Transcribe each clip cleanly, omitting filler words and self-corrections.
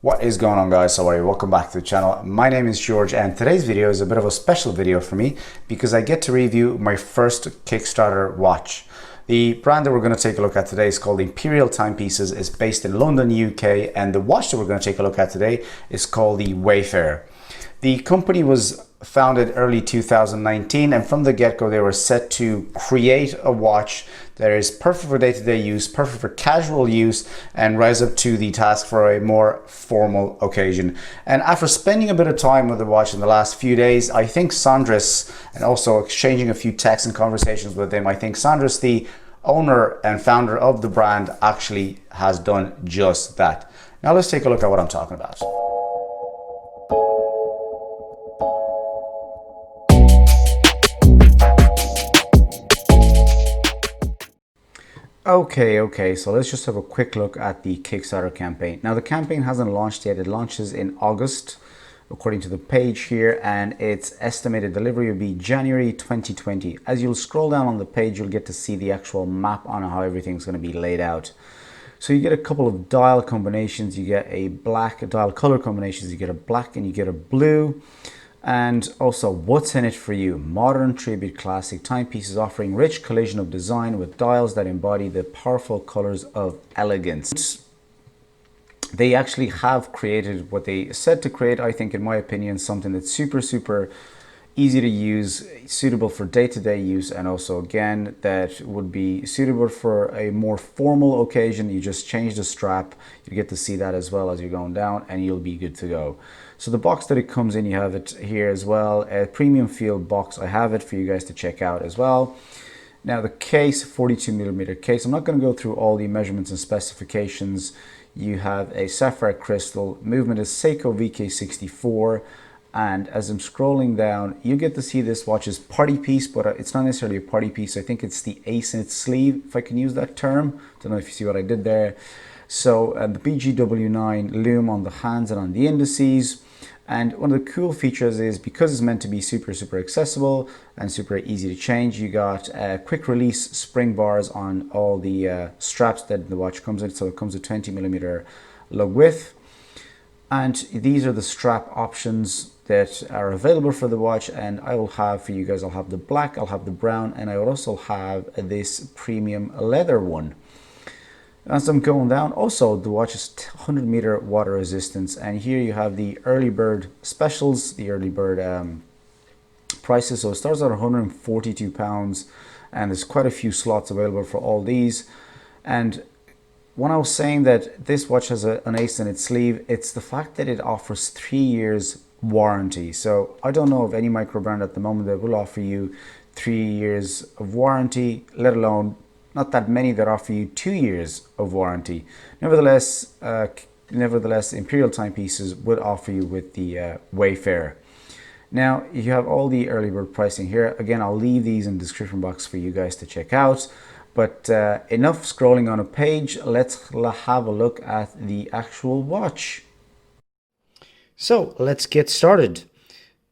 What is going on, guys? How are you? Welcome back to the channel. My name is George and today's video is a bit of a special video for me because I get to review my first Kickstarter watch. The brand that we're going to take a look at today is called Imperial Timepieces. It's based in London, UK, and the watch that we're going to take a look at today is called the Wayfarer. The company was founded early 2019, and from the get-go they were set to create a watch that is perfect for day-to-day use, perfect for casual use, and rise up to the task for a more formal occasion. And after spending a bit of time with the watch in the last few days, I think Sandris, and also exchanging a few texts and conversations with him, I think Sandris, the owner and founder of the brand, actually has done just that. Now let's take a look at what I'm talking about. Okay, so let's just have a quick look at the Kickstarter campaign. Now the campaign hasn't launched yet. It launches in August, according to the page here, and its estimated delivery will be January 2020. As you'll scroll down on the page, you'll get to see the actual map on how everything's going to be laid out. So you get a couple of dial combinations. You get a black, dial color combinations. You get a black and you get a blue. And also, what's in it for you? Modern tribute classic timepieces offering rich collision of design with dials that embody the powerful colors of elegance. They actually have created what they said to create. I think, in my opinion, something that's super easy to use, suitable for day-to-day use, and also, again, that would be suitable for a more formal occasion. You just change the strap, you get to see that as well as you're going down, and you'll be good to go. So the box that it comes in, you have it here as well, a premium feel box. I have it for you guys to check out as well. Now the case, 42mm case. I'm not going to go through all the measurements and specifications. You have a sapphire crystal, movement is Seiko VK64, and as I'm scrolling down, you get to see this watch's party piece, but it's not necessarily a party piece. I think it's the ace in its sleeve, if I can use that term. Don't know if you see what I did there. So the BGW9 Loom on the hands and on the indices. And one of the cool features is, because it's meant to be super accessible and super easy to change, you got quick release spring bars on all the straps that the watch comes in. So it comes with 20mm lug width. And these are the strap options that are available for the watch, and I will have for you guys, I'll have the black, I'll have the brown, and I will also have this premium leather one. As I'm going down, also the watch is 100-meter water resistance, and here you have the early bird specials, the early bird prices. So it starts at £142, and there's quite a few slots available for all these. And when I was saying that this watch has an ace in its sleeve, it's the fact that it offers 3 years warranty. So I don't know of any micro brand at the moment that will offer you 3 years of warranty, let alone not that many that offer you 2 years of warranty. Nevertheless, Imperial Timepieces would offer you with the Wayfarer. Now, you have all the early bird pricing here. Again, I'll leave these in the description box for you guys to check out. But enough scrolling on a page. Let's have a look at the actual watch. So let's get started.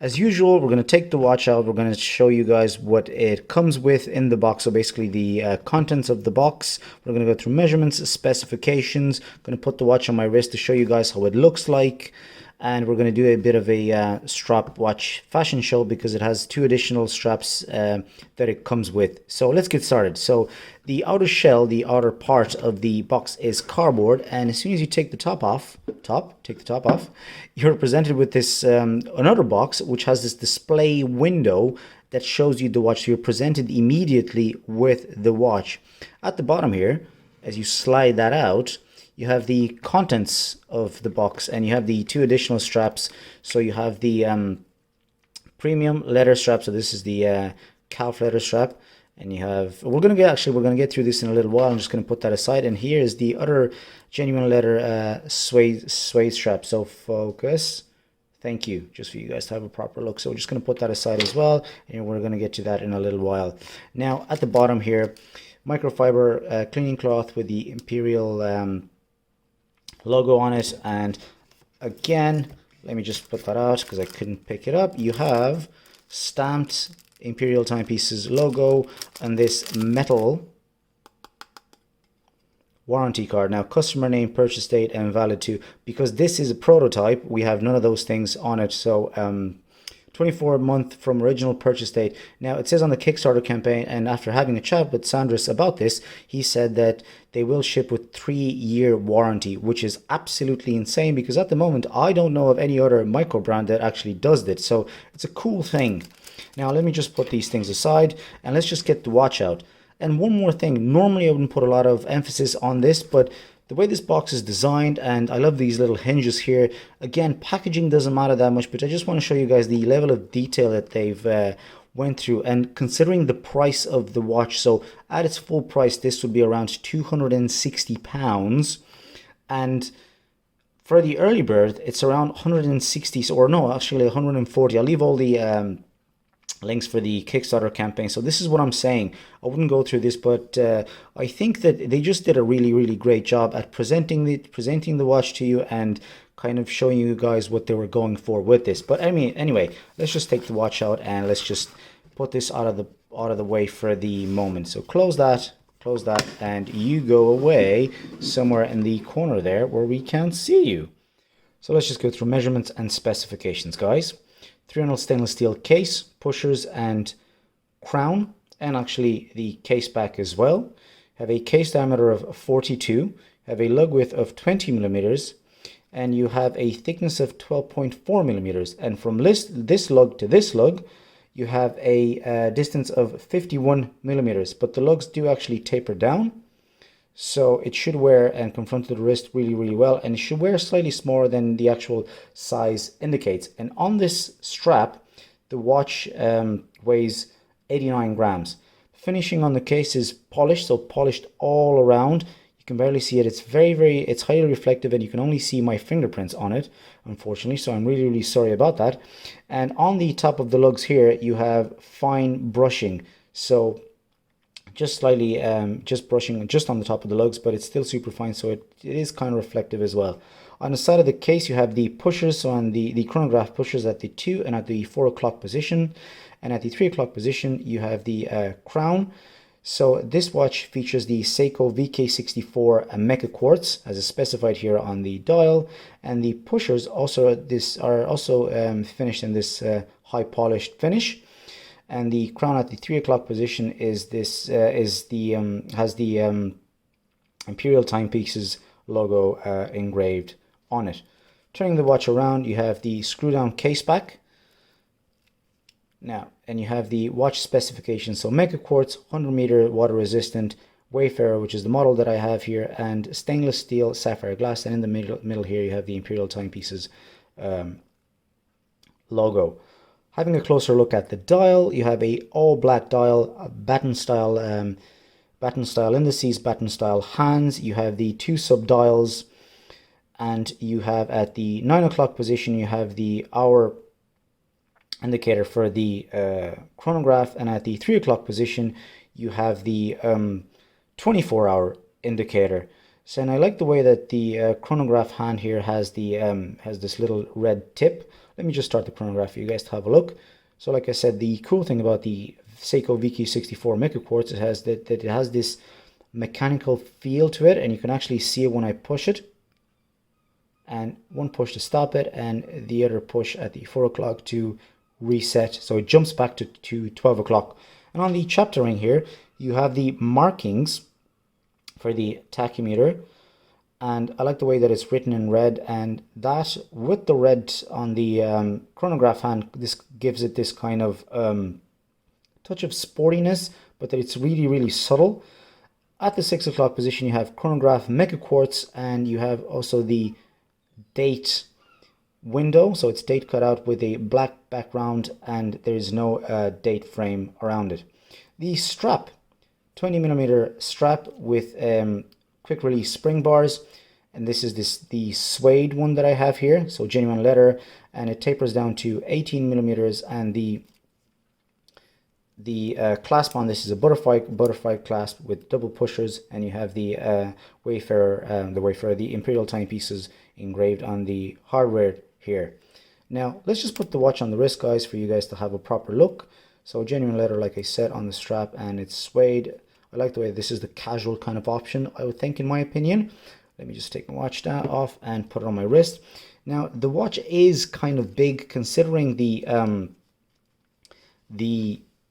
As usual, we're going to take the watch out. We're going to show you guys what it comes with in the box. So basically the contents of the box. We're going to go through measurements, specifications. I'm going to put the watch on my wrist to show you guys how it looks like. And we're going to do a bit of a strap watch fashion show because it has 2 additional straps that it comes with. So let's get started. So the outer shell, the outer part of the box is cardboard, and as soon as you take the top off, you're presented with this another box which has this display window that shows you the watch. So you're presented immediately with the watch. At the bottom here, as you slide that out, you have the contents of the box, and you have the 2 additional straps. So you have the premium leather strap. So this is the calf leather strap, and you have, we're gonna get through this in a little while. I'm just gonna put that aside, and here is the other genuine leather suede strap. So focus. Thank you, just for you guys to have a proper look. So we're just gonna put that aside as well, and we're gonna get to that in a little while. Now at the bottom here, microfiber cleaning cloth with the Imperial logo on it, and again, let me just put that out because I couldn't pick it up. You have stamped Imperial Timepieces logo on this metal warranty card. Now, customer name, purchase date, and valid too. Because this is a prototype, we have none of those things on it. So 24-month from original purchase date. Now, it says on the Kickstarter campaign, and after having a chat with Sandris about this, he said that they will ship with 3-year warranty, which is absolutely insane, because at the moment, I don't know of any other micro brand that actually does this. So it's a cool thing. Now, let me just put these things aside, and let's just get the watch out. And one more thing, normally I wouldn't put a lot of emphasis on this, but the way this box is designed, and I love these little hinges here. Again, packaging doesn't matter that much, but I just want to show you guys the level of detail that they've went through. And considering the price of the watch, so at its full price, this would be around £260. And for the early bird, it's around 160, or no, actually 140. I'll leave all the links for the Kickstarter campaign. So this is what I'm saying. I wouldn't go through this, but I think that they just did a really great job at presenting the watch to you and kind of showing you guys what they were going for with this. But I mean, anyway, let's just take the watch out and let's just put this out of the way for the moment. So close that, and you go away somewhere in the corner there where we can't see you. So let's just go through measurements and specifications, guys. 300 stainless steel case, pushers and crown, and actually the case back as well. Have a case diameter of 42, have a lug width of 20 millimeters, and you have a thickness of 12.4 millimeters. And from this lug to this lug, you have a distance of 51 millimeters, but the lugs do actually taper down. So it should wear and confront the wrist really well, and it should wear slightly smaller than the actual size indicates. And on this strap, the watch weighs 89 grams. Finishing on the case is polished, so polished all around. You can barely see it. It's it's highly reflective, and you can only see my fingerprints on it, unfortunately. So I'm really sorry about that. And on the top of the lugs here, you have fine brushing. So just slightly just brushing just on the top of the lugs, but it's still super fine, so it is kind of reflective as well. On the side of the case, you have the pushers. So on the chronograph pushers at the 2 and at the 4 o'clock position, and at the 3 o'clock position you have the crown. So this watch features the Seiko VK64 Mecha Quartz, as is specified here on the dial, and the pushers also are also finished in this high polished finish. And the crown at the 3 o'clock position is this has the Imperial Timepieces logo engraved on it. Turning the watch around, you have the screw down case back. Now, and you have the watch specifications. So Mecha Quartz, 100 meter water resistant, Wayfarer, which is the model that I have here, and stainless steel sapphire glass. And in the middle here, you have the Imperial Timepieces logo. Having a closer look at the dial, you have a all black dial, baton style indices, baton style hands. You have the 2 sub dials, and you have at the 9 o'clock position, you have the hour indicator for the chronograph, and at the 3 o'clock position, you have the 24-hour indicator. So, and I like the way that the chronograph hand here has the has this little red tip. Let me just start the chronograph for you guys to have a look. So like I said, the cool thing about the Seiko VK64 Mecha Quartz, it has that it has this mechanical feel to it, and you can actually see it when I push it. And one push to stop it, and the other push at the 4 o'clock to reset. So it jumps back to 12 o'clock. And on the chapter ring here, you have the markings for the tachymeter. And I like the way that it's written in red, and that with the red on the chronograph hand, this gives it this kind of touch of sportiness, but that it's really subtle. At the 6 o'clock position, you have chronograph Mecha Quartz, and you have also the date window. So it's date cut out with a black background, and there is no date frame around it. The strap, 20 millimeter strap with quick release spring bars, and this is the suede one that I have here, so genuine leather, and it tapers down to 18 millimeters, and the clasp on this is a butterfly clasp with double pushers, and you have the Wayfarer, the Imperial Timepieces engraved on the hardware here. Now let's just put the watch on the wrist, guys, for you guys to have a proper look. So genuine leather, like I said, on the strap, and it's suede I like the way this is the casual kind of option, I would think, in my opinion. Let me just take my watch off and put it on my wrist. Now, the watch is kind of big considering the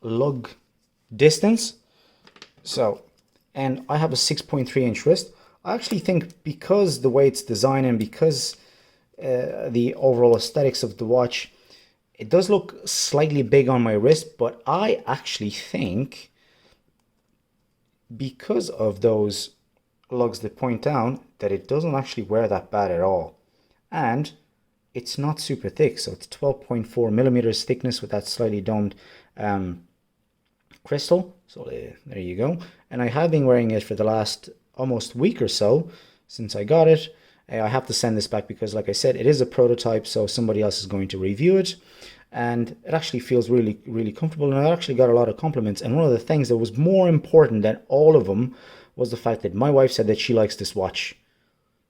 lug distance. So, and I have a 6.3-inch wrist. I actually think because the way it's designed and because the overall aesthetics of the watch, it does look slightly big on my wrist, but I actually think because of those lugs that point down that it doesn't actually wear that bad at all. And it's not super thick, so it's 12.4 millimeters thickness with that slightly domed crystal. So there you go. And I have been wearing it for the last almost week or so since I got it. I have to send this back because, like I said, it is a prototype, so somebody else is going to review it. And it actually feels really, really comfortable. And I actually got a lot of compliments. And one of the things that was more important than all of them was the fact that my wife said that she likes this watch.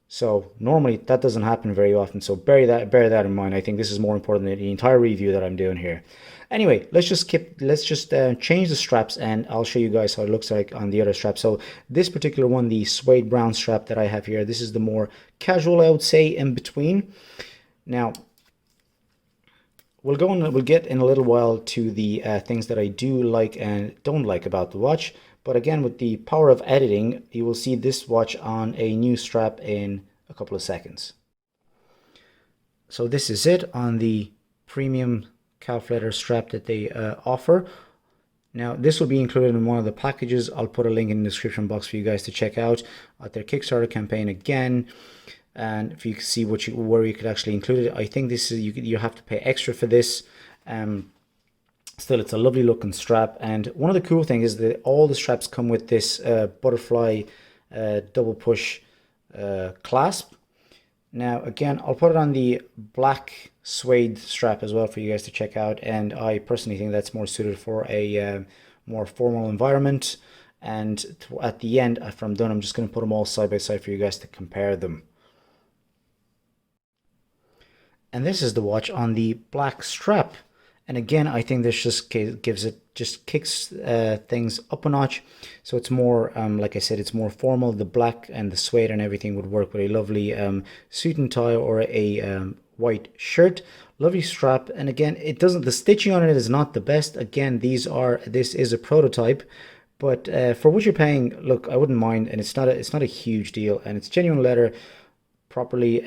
So normally that doesn't happen very often. So bear that in mind. I think this is more important than the entire review that I'm doing here. Anyway, let's just change the straps, and I'll show you guys how it looks like on the other strap. So this particular one, the suede brown strap that I have here, this is the more casual, I would say, in between. Now, we'll get in a little while to the things that I do like and don't like about the watch. But again, with the power of editing, you will see this watch on a new strap in a couple of seconds. So this is it on the premium calf leather strap that they offer. Now, this will be included in one of the packages. I'll put a link in the description box for you guys to check out at their Kickstarter campaign again. And if you can see where you could actually include it, I think this is you have to pay extra for this. Still, it's a lovely looking strap, and one of the cool things is that all the straps come with this butterfly double push clasp. Now, again, I'll put it on the black suede strap as well for you guys to check out, and I personally think that's more suited for a more formal environment. And at the end, after I'm done, I'm just going to put them all side by side for you guys to compare them. And this is the watch on the black strap. And again, I think this just kicks things up a notch. So it's more, like I said, it's more formal. The black and the suede and everything would work with a lovely suit and tie or a white shirt. Lovely strap. And again, the stitching on it is not the best. Again, this is a prototype. But for what you're paying, look, I wouldn't mind. And it's not a huge deal. And it's genuine leather. Properly.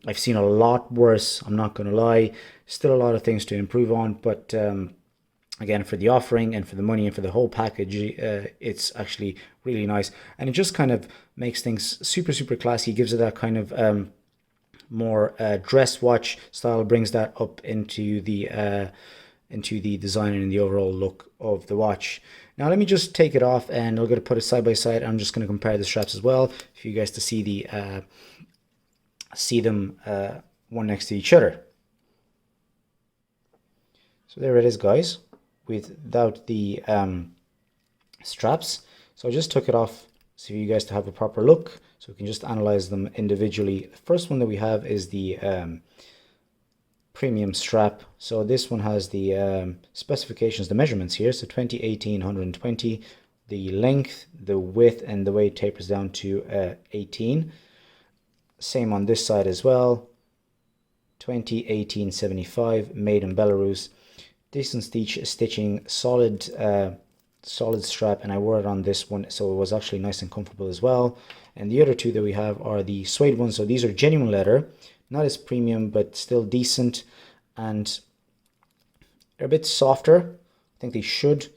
I've seen a lot worse, I'm not going to lie. Still a lot of things to improve on, but again, for the offering and for the money and for the whole package, it's actually really nice, and it just kind of makes things super, super classy. Gives it that kind of more dress watch style, brings that up into the design and the overall look of the watch. Now let me just take it off, and I'm going to put it side by side. I'm just going to compare the straps as well for you guys to see them one next to each other. So there it is, guys, without the straps. So I just took it off so for you guys to have a proper look, so we can just analyze them individually. The first one that we have is the premium strap. So this one has the specifications, the measurements here. So 20, 18, 120, the length, the width, and the way it tapers down to 18. Same on this side as well. 20, 18, 75, made in Belarus. Decent stitching, solid strap, and I wore it on this one, so it was actually nice and comfortable as well. And the other two that we have are the suede ones. So these are genuine leather, not as premium, but still decent, and they're a bit softer. I think they should.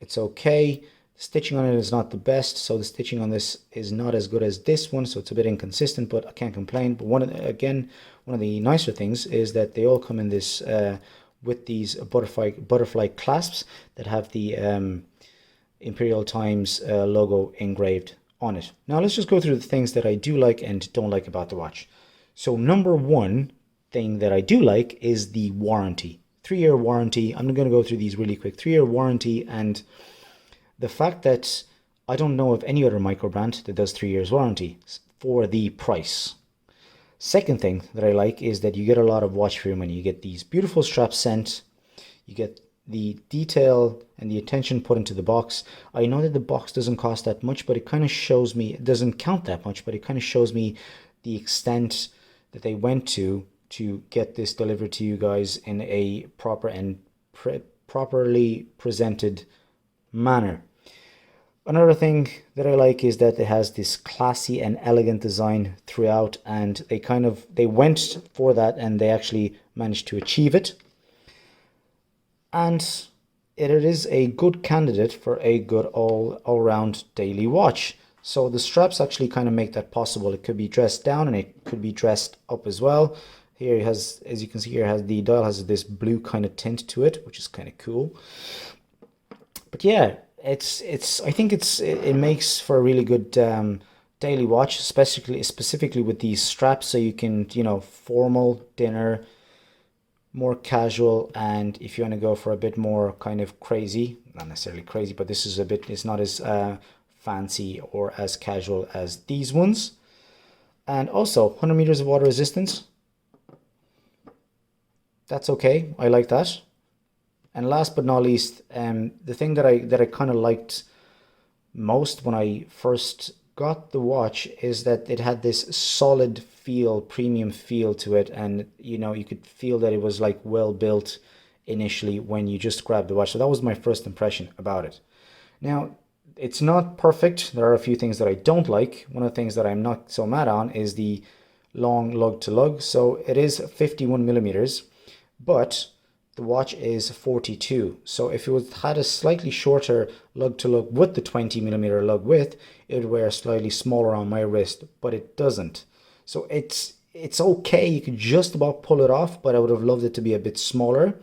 It's okay. The stitching on it is not the best, so the stitching on this is not as good as this one, so it's a bit inconsistent, but I can't complain. But one of the nicer things is that they all come in this with these butterfly clasps that have the Imperial Times logo engraved on it. Now let's just go through the things that I do like and don't like about the watch. So number one thing that I do like is the warranty. 3-year warranty. I'm going to go through these really quick. 3-year warranty, and the fact that I don't know of any other micro brand that does 3 years warranty for the price. Second thing that I like is that you get a lot of watch for your money. You get these beautiful straps sent. You get the detail and the attention put into the box. I know that the box doesn't cost that much, but it kind of shows me, it doesn't count that much, but it kind of shows me the extent that they went to get this delivered to you guys in a proper and properly presented manner. Another thing that I like is that it has this classy and elegant design throughout, and they went for that and they actually managed to achieve it. And it is a good candidate for a good all-round daily watch. So the straps actually kind of make that possible. It could be dressed down and it could be dressed up as well. Here it has, as you can see here, the dial has this blue kind of tint to it, which is kind of cool. But yeah, I think it makes for a really good daily watch, specifically with these straps, so you can, formal dinner, more casual, and if you want to go for a bit more kind of crazy, not necessarily crazy, but this is it's not as fancy or as casual as these ones. And also 100 meters of water resistance. That's okay, I like that. And last but not least, the thing that I kind of liked most when I first got the watch is that it had this solid feel, premium feel to it, and you could feel that it was like well built initially when you just grabbed the watch. So that was my first impression about it. Now, it's not perfect. There are a few things that I don't like. One of the things that I'm not so mad on is the long lug to lug. So it is 51 millimeters, but the watch is 42. So if it had a slightly shorter lug to lug with the 20 millimeter lug width, it would wear slightly smaller on my wrist, but it doesn't. So it's okay. You could just about pull it off, but I would have loved it to be a bit smaller.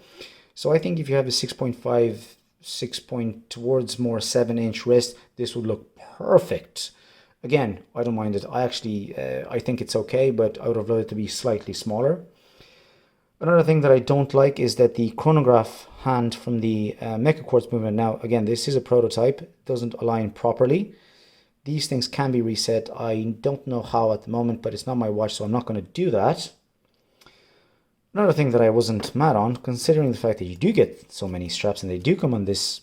So I think if you have a 6.5, 6 point towards more 7-inch wrist, this would look perfect. Again, I don't mind it. I think it's okay, but I would have loved it to be slightly smaller. Another thing that I don't like is that the chronograph hand from the Mecha Quartz movement, now again, this is a prototype, doesn't align properly. These things can be reset. I don't know how at the moment, but it's not my watch, so I'm not going to do that. Another thing that I wasn't mad on, considering the fact that you do get so many straps and they do come on these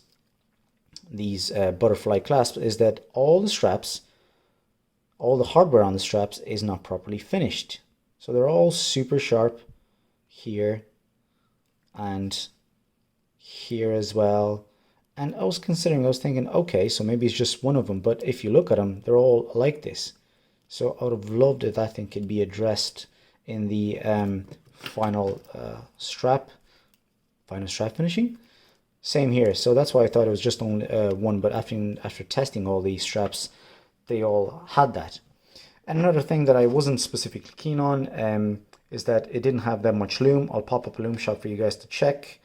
butterfly clasps, is that all the straps, all the hardware on the straps is not properly finished. So they're all super sharp here and here as well. And I was thinking, okay, so maybe it's just one of them, but if you look at them, they're all like this. So I would have loved if that thing could be addressed in the final strap finishing. Same here. So that's why I thought it was just only one, but after testing all these straps, they all had that. And another thing that I wasn't specifically keen on is that it didn't have that much loom. I'll pop up a loom shot for you guys to check.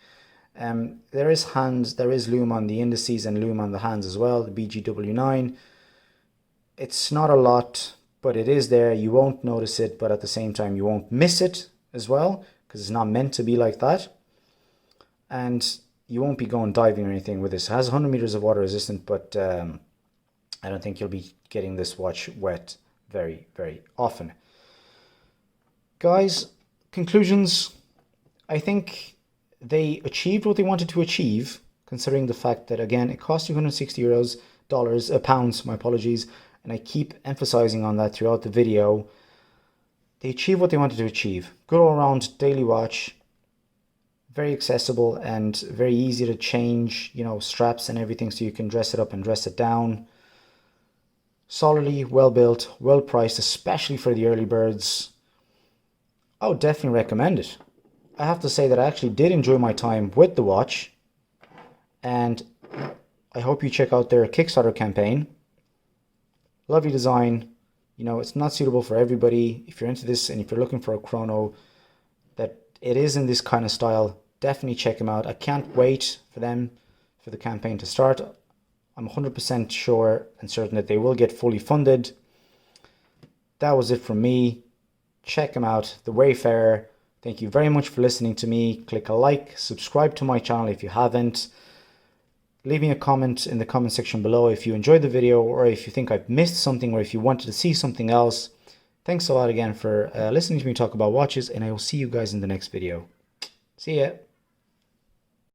There is loom on the indices and loom on the hands as well, the BGW9. It's not a lot, but it is there. You won't notice it, but at the same time, you won't miss it as well, because it's not meant to be like that. And you won't be going diving or anything with this. It has 100 meters of water resistant, but I don't think you'll be getting this watch wet very, very often. Guys, conclusions. I think they achieved what they wanted to achieve, considering the fact that, again, it cost you €160, pounds, my apologies, and I keep emphasizing on that throughout the video. They achieved what they wanted to achieve. Good all-around daily watch, very accessible and very easy to change, straps and everything, so you can dress it up and dress it down. Solidly well built, well priced, especially for the early birds. I would definitely recommend it. I have to say that I actually did enjoy my time with the watch, and I hope you check out their Kickstarter campaign. Lovely design. It's not suitable for everybody. If you're into this and if you're looking for a chrono that it is in this kind of style, definitely check them out. I can't wait for the campaign to start. I'm 100% sure and certain that they will get fully funded. That was it from me. Check them out, the Wayfarer. Thank you very much for listening to me. Click a like, subscribe to my channel if you haven't. Leave me a comment in the comment section below if you enjoyed the video, or if you think I've missed something, or if you wanted to see something else. Thanks a lot again for listening to me talk about watches, and I will see you guys in the next video. See ya.